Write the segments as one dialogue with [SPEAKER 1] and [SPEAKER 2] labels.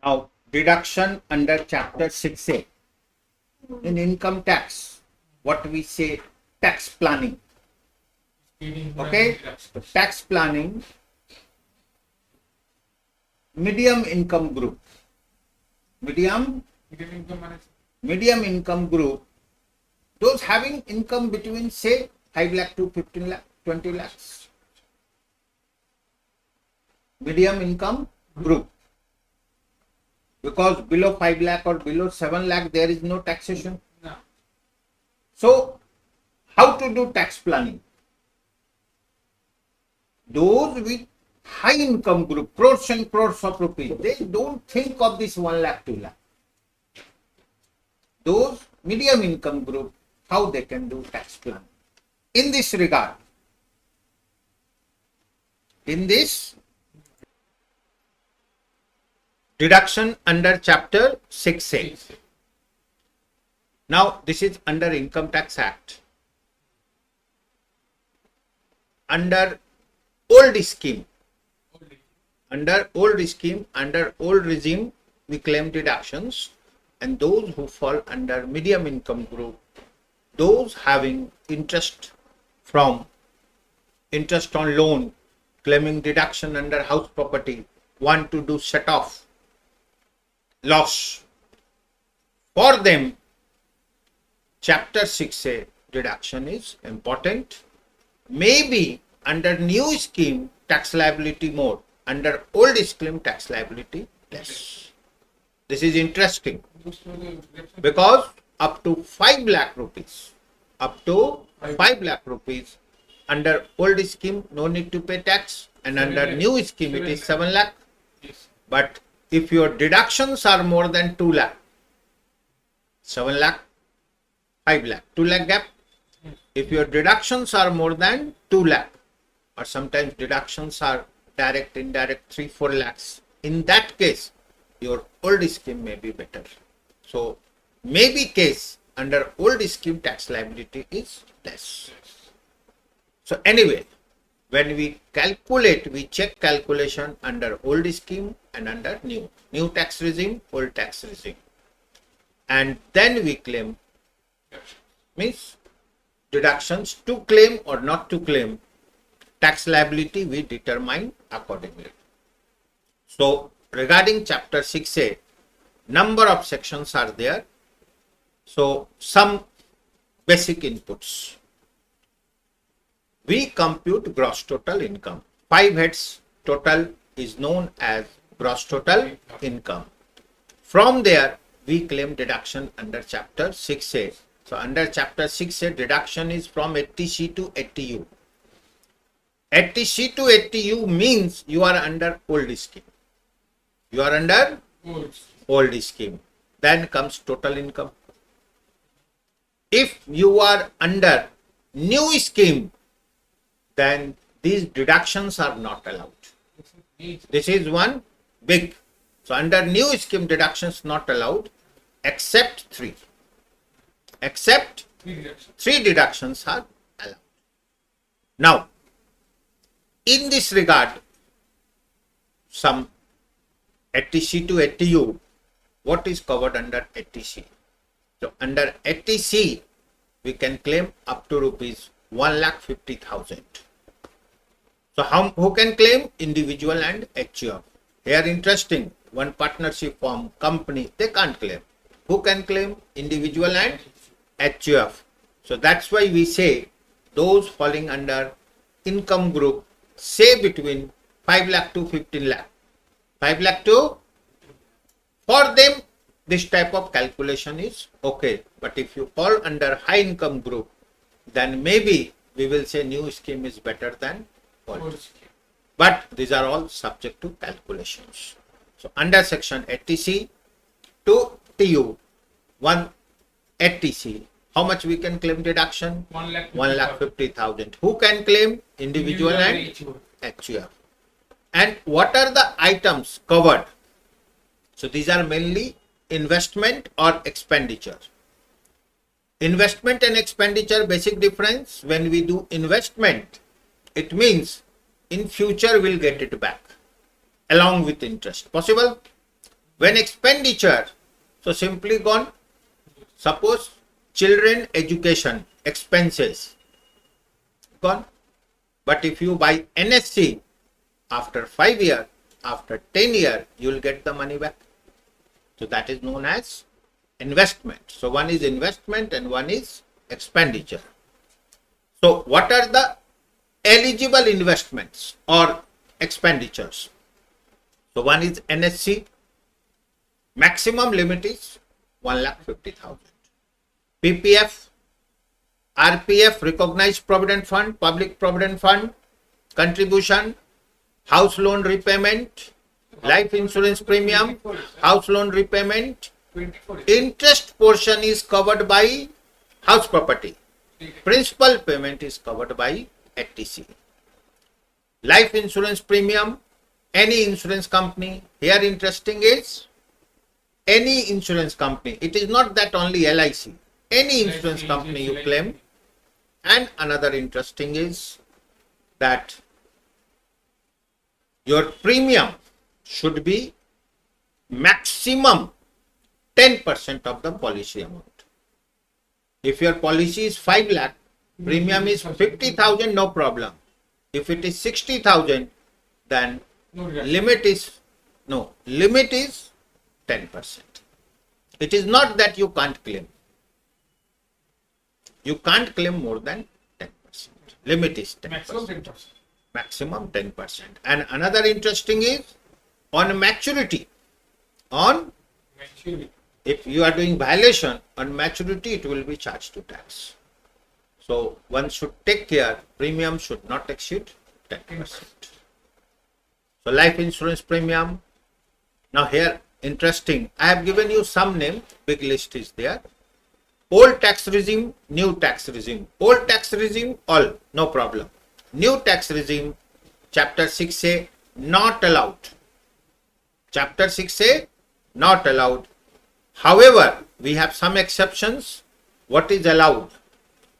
[SPEAKER 1] Now, deduction under chapter 6A. In income tax, what we say, tax planning. Okay, tax planning, medium income group. Medium income group, those having income between say 5 lakh to 15 lakh, 20 lakhs. Medium income group. Because below 5 lakh or below 7 lakh, there is no taxation.
[SPEAKER 2] No.
[SPEAKER 1] So, how to do tax planning? Those with high income group, crores and crores of rupees, they don't think of this 1 lakh, 2 lakh. Those medium income group, how they can do tax planning? In this regard, in this deduction under chapter 6A. Now, this is under Income Tax Act. Under old scheme, under old regime, we claim deductions, and those who fall under medium income group, those having interest on loan, claiming deduction under house property, want to do set off loss. For them, chapter 6A deduction is important. Maybe under new scheme, tax liability more. Under old scheme, tax liability less. This is interesting because up to 5 lakh rupees, under old scheme, no need to pay tax, and under new scheme, it is 7 lakh. But if your deductions are more than 2 lakh, 7 lakh, 5 lakh, 2 lakh gap. If your deductions are more than 2 lakh, or sometimes deductions are direct, indirect, 3-4 lakhs, in that case, your old scheme may be better. So, maybe case under old scheme tax liability is less. So, anyway, when we calculate, we check calculation under old scheme and under new tax regime, old tax regime, and then we claim, means deductions to claim or not to claim, tax liability we determine accordingly. So, regarding chapter 6A, number of sections are there. So, some basic inputs. We compute gross total income. 5 heads total is known as gross total income. From there, we claim deduction under chapter 6A. So, under chapter 6A, deduction is from 80C to 80U. 80C to 80U means you are under old scheme. You are under old scheme. Then comes total income. If you are under new scheme, then these deductions are not allowed. This is one big. So, under new scheme, deductions not allowed except 3. Except 3 deductions are allowed. Now, in this regard, some 80C to 80U, what is covered under 80C? So, under 80C, we can claim up to rupees 1,50,000. So, who can claim? Individual and HUF. Here interesting, one partnership firm, company, they can't claim. Who can claim? Individual and HUF. So, that's why we say those falling under income group, say between 5 lakh to 15 lakh. 5 lakh to, for them, this type of calculation is okay. But if you fall under high income group, then maybe we will say new scheme is better than old scheme. But these are all subject to calculations. So, under section 80C to TU, 180C, how much we can claim deduction? 1,50,000. Who can claim? Individual and HUF. And what are the items covered? So, these are mainly investment or expenditure. Investment and expenditure, basic difference. When we do investment, it means in future we'll get it back along with interest. Possible? When expenditure, so simply gone, suppose children education expenses gone. But if you buy NSC, after 5 years, after 10 years, you will get the money back. So that is known as investment. So one is investment and one is expenditure. So what are the eligible investments or expenditures? So one is NSC, maximum limit is 1,50,000. PPF, RPF, recognized provident fund, public provident fund, contribution, house loan repayment, life insurance premium, house loan repayment, interest portion is covered by house property, principal payment is covered by HTC. Life insurance premium, any insurance company, here interesting is any insurance company, it is not that only LIC, any insurance company you claim. And another interesting is that your premium should be maximum 10% of the policy amount. If your policy is 5 lakh, premium is 50,000, no problem. If it is 60,000, then limit is 10%. It is not that you can't claim. You can't claim more than 10%. Limit is 10%. Maximum 10%. And another interesting is on maturity. If you are doing violation, on maturity it will be charged to tax. So one should take care, premium should not exceed 10%. So life insurance premium. Now here interesting, I have given you some name, big list is there. Old tax regime, new tax regime. Old tax regime, all, no problem. New tax regime, chapter 6A, not allowed. Chapter 6A, not allowed. However, we have some exceptions. What is allowed?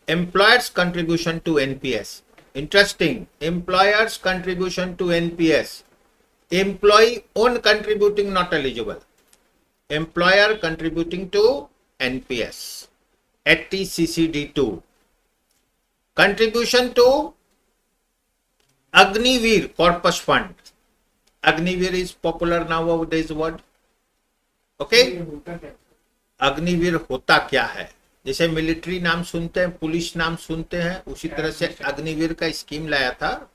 [SPEAKER 1] Employer's contribution to NPS. Interesting. Employer's contribution to NPS. Employee own contributing not eligible. Employer contributing to NPS. HTCCD2. Contribution to Agniveer Corpus Fund. Agniveer is popular nowadays word. Okay? Agniveer होता क्या है? जैसे military नाम सुनते हैं, police नाम सुनते हैं, उसी तरह से अग्निवीर का स्कीम लाया था.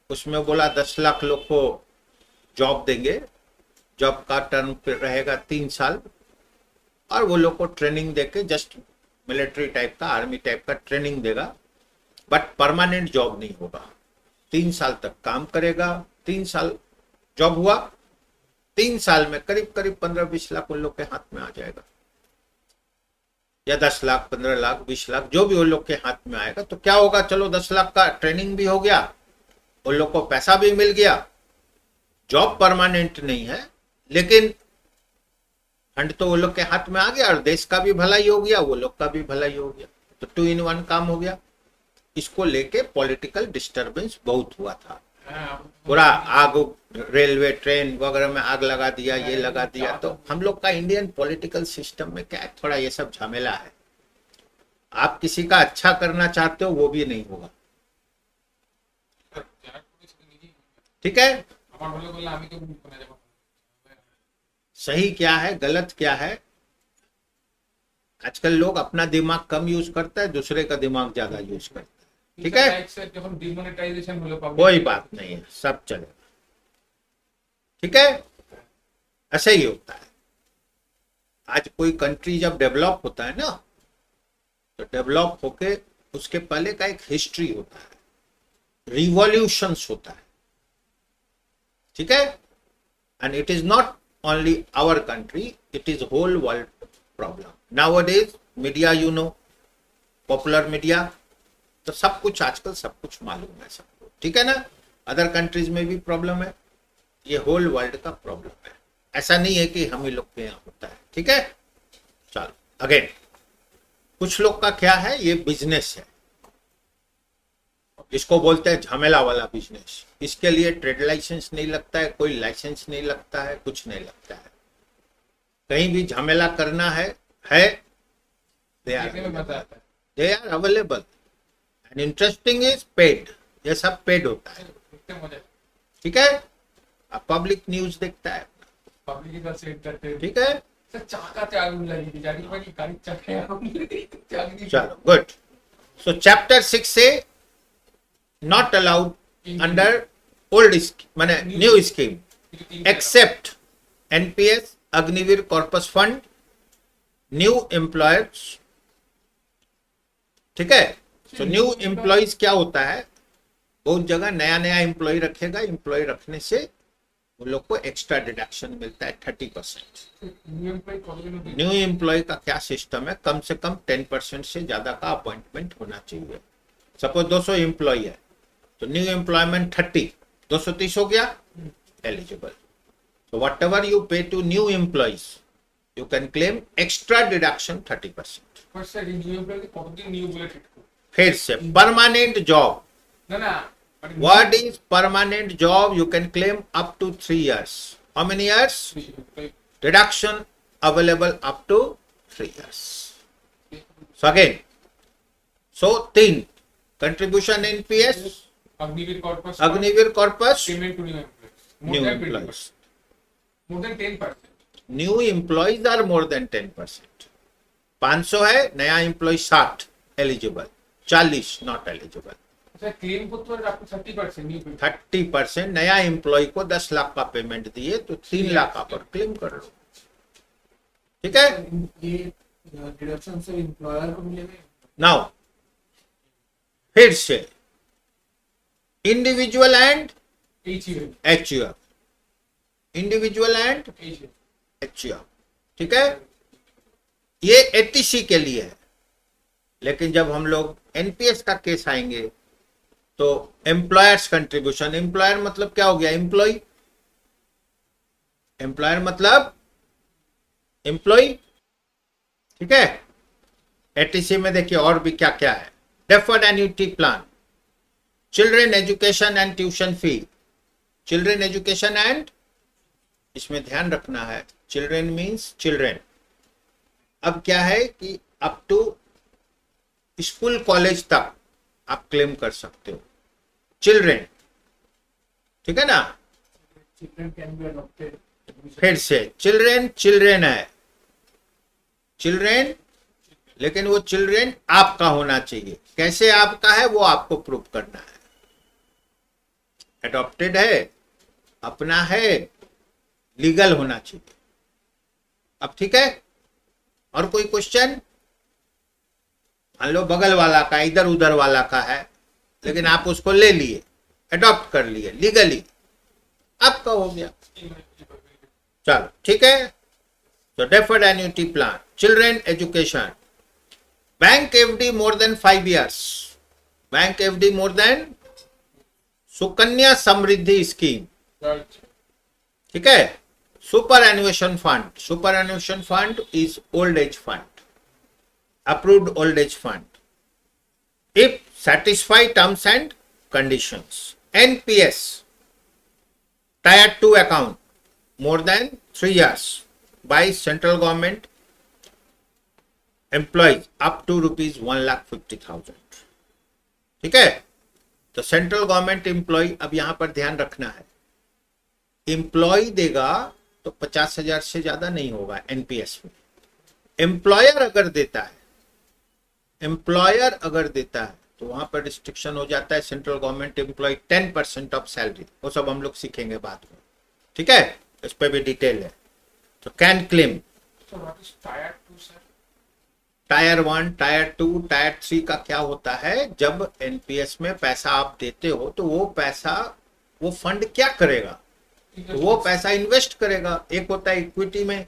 [SPEAKER 1] उसमें बोला 10 लाख लोग को जॉब देंगे. जॉब का टर्म रहेगा 3 साल और वो लोग को ट्रेनिंग देके जस्ट मिलिट्री टाइप का, आर्मी टाइप का ट्रेनिंग देगा, बट परमानेंट जॉब नहीं होगा. 3 साल तक काम करेगा. 3 साल जॉब हुआ, 3 साल में करीब 15-20 लाख उन लोग के हाथ में आ जाएगा, या 10 लाख, 15 लाख, 20 लाख, जो भी उन लोग के हाथ में आएगा. तो क्या होगा, चलो 10 लाख का ट्रेनिंग भी हो गया, उन लोग को पैसा भी मिल गया, जॉब परमानेंट नहीं है, लेकिन फंड तो वो लोग के हाथ में आ गया और देश का भी भलाई हो गया, वो लोग का भी भलाई हो गया. तो 2 in 1 काम हो गया. इसको लेके पॉलिटिकल डिस्टर्बेंस बहुत हुआ था. पूरा आग, रेलवे ट्रेन वगैरह में आग लगा दिया, ये लगा दिया. तो हम लोग का इंडियन पॉलिटिकल सिस्टम में क्या है, थोड़ा ये सब झमेला है. आप किसी का अच्छा करना चाहते हो, वो भी नहीं होगा. ठीक है, सही क्या है, गलत क्या है. आजकल लोग अपना दिमाग कम यूज करता है, दूसरे का दिमाग ज्यादा यूज करता है. ठीक है, कोई बात नहीं है, सब चलेगा. ठीक है, ऐसा ही होता है. आज कोई कंट्री जब डेवलप होता है ना, तो डेवलप होके उसके पहले का एक हिस्ट्री होता है, रिवॉल्यूशंस होता है. ठीक है, and it is not only our country, it is whole world problem. Nowadays media, you know, popular media, तो सब कुछ आजकल सब कुछ मालूम है सबको. ठीक है ना. अदर कंट्रीज में भी प्रॉब्लम है, ये होल वर्ल्ड का प्रॉब्लम है. ऐसा नहीं है कि हम ही लोग के यहाँ होता है. ठीक है, चलो अगेन. कुछ लोग का क्या है, ये बिजनेस है, इसको बोलते हैं झमेला वाला बिजनेस. इसके लिए ट्रेड लाइसेंस नहीं लगता है, कोई लाइसेंस नहीं लगता है, कुछ नहीं लगता है. कहीं भी झमेला करना है they are available and interesting is paid, ये सब पेड होता है, ठीक है। अब पब्लिक न्यूज देखता है, ठीक है। चलो गुड। सो चैप्टर 6 से नॉट अलाउड अंडर ओल्ड माने new scheme except NPS, Agniveer corpus fund, new employers, ठीक है। तो न्यू एम्प्लॉयज क्या होता है, बहुत जगह नया नया एम्प्लॉय रखेगा, एम्प्लॉय रखने से उन लोग को एक्स्ट्रा डिडक्शन मिलता है 30%। न्यू एम्प्लॉय का क्या सिस्टम है, कम से कम 10% से ज्यादा का अपॉइंटमेंट होना चाहिए। सपोज 200 एम्प्लॉय है तो न्यू एम्प्लॉयमेंट 30, 230 हो गया, eligible. So whatever you pay to new employees, you can claim extra deduction 30%. फिर से permanent job. What is permanent job? You can claim up to 3 years. How many years? Deduction available up to 3 years. So again, so 3 contribution NPS, Agnivir Corpus,
[SPEAKER 2] payment to
[SPEAKER 1] new employees.
[SPEAKER 2] More than 10%.
[SPEAKER 1] New employees are more than 10%। 500 है, नया employee 60 eligible, 40 not eligible.
[SPEAKER 2] Claim को तो आपको 30%,
[SPEAKER 1] 30% नया employ को 10 लाख का payment दिए तो 3 लाख आप क्लेम कर लो, ठीक है।
[SPEAKER 2] ये डिडक्शन से एम्प्लॉयर को मिलेगा।
[SPEAKER 1] नाउ फिर से individual and HUF, individual and HUF, ठीक है। ये एटीसी के लिए है, लेकिन जब हम लोग एनपीएस का केस आएंगे तो एम्प्लॉयर्स कंट्रीब्यूशन, एम्प्लॉयर मतलब क्या हो गया, एम्प्लॉय, एम्प्लॉयर मतलब एम्प्लॉय, ठीक है। एटीसी में देखिए और भी क्या क्या है, deferred annuity plan, children education and tuition fee, children education and, इसमें ध्यान रखना है चिल्ड्रन मीन्स चिल्ड्रन। अब क्या है कि अप टू स्कूल कॉलेज तक आप क्लेम कर सकते हो, चिल्ड्रन, ठीक है ना।
[SPEAKER 2] Children can be adopted.
[SPEAKER 1] फिर से चिल्ड्रन, चिल्ड्रन है, चिल्ड्रन, लेकिन वो चिल्ड्रन आपका होना चाहिए। कैसे आपका है वो आपको प्रूव करना है। अडॉप्टेड है, अपना है, लीगल होना चाहिए। अब ठीक है, और कोई क्वेश्चन? मान लो बगल वाला का, इधर उधर वाला का है, लेकिन आप उसको ले लिए, अडॉप्ट कर लिए लीगली, आपका हो गया। चलो ठीक है। तो deferred annuity plan, children education, bank FD more than 5 years, bank FD more than, Sukanya Samriddhi scheme, ठीक है। Superannuation fund, superannuation fund is old age fund, approved old age fund if satisfy terms and conditions. NPS, tier 2 account more than 3 years by central government employees up to rupees 1,50,000, ठीक है। तो central government employ, अब यहां पर ध्यान रखना है, employ देगा तो 50,000 से ज्यादा नहीं होगा एनपीएस में। एम्प्लॉयर अगर देता है, एम्प्लॉयर अगर देता है तो वहां पर रिस्ट्रिक्शन हो जाता है, central government employee 10% of salary, वो सब हम लोग सीखेंगे बाद में, ठीक है, इस पे भी डिटेल है। तो can claim. Tyre 1, tyre 2, tyre 3 का क्या होता है, जब एनपीएस में पैसा आप देते हो तो वो पैसा, वो फंड क्या करेगा, तो वो पैसा इन्वेस्ट करेगा। एक होता है इक्विटी में,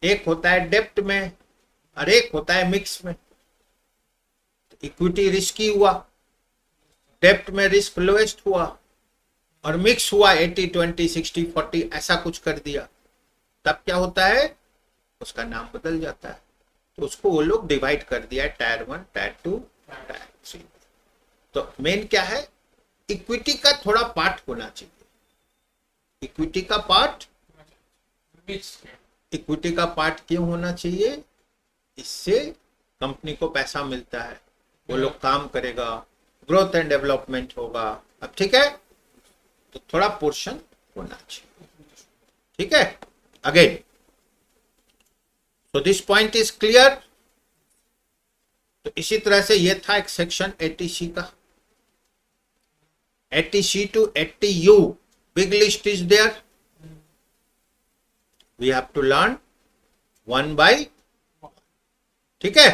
[SPEAKER 1] एक होता है डेप्ट में, और एक होता है मिक्स में। इक्विटी रिस्की हुआ, डेप्ट में रिस्क लोएस्ट हुआ, और मिक्स हुआ 80-20, 60-40 ऐसा कुछ कर दिया, तब क्या होता है, उसका नाम बदल जाता है। तो उसको वो लोग डिवाइड कर दिया टायर 1, टायर 2, टायर 3। तो मेन क्या है, इक्विटी का थोड़ा पार्ट होना चाहिए, इक्विटी का पार्ट इक्विटी का पार्ट क्यों होना चाहिए? इससे कंपनी को पैसा मिलता है, वो लोग काम करेगा, ग्रोथ एंड डेवलपमेंट होगा। अब ठीक है, तो थोड़ा पोर्शन होना चाहिए। ठीक है, again, so this point is clear. तो इसी तरह से ये था एक सेक्शन 80C का। 80C to 80U big list is there. We have to learn one by one. ठीक है।